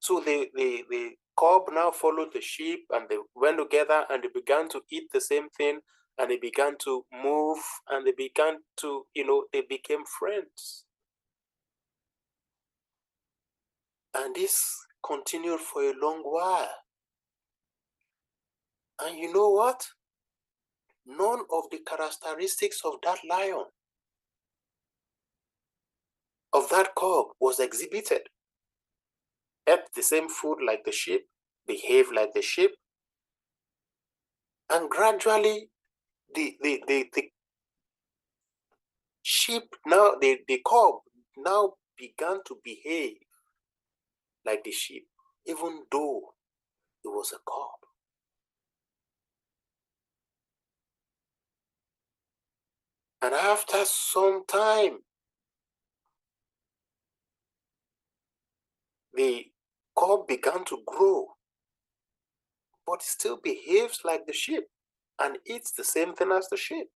So the cub now followed the sheep, and they went together, and they began to eat the same thing, and they began to move, and they began to, they became friends. And this continued for a long while. And you know what? None of the characteristics of that lion, of that cub, was exhibited. Ate the same food like the sheep, behaved like the sheep, and gradually the sheep now, the cub now began to behave like the sheep, even though it was a cub. And after some time, the cub began to grow, but it still behaves like the sheep and eats the same thing as the sheep.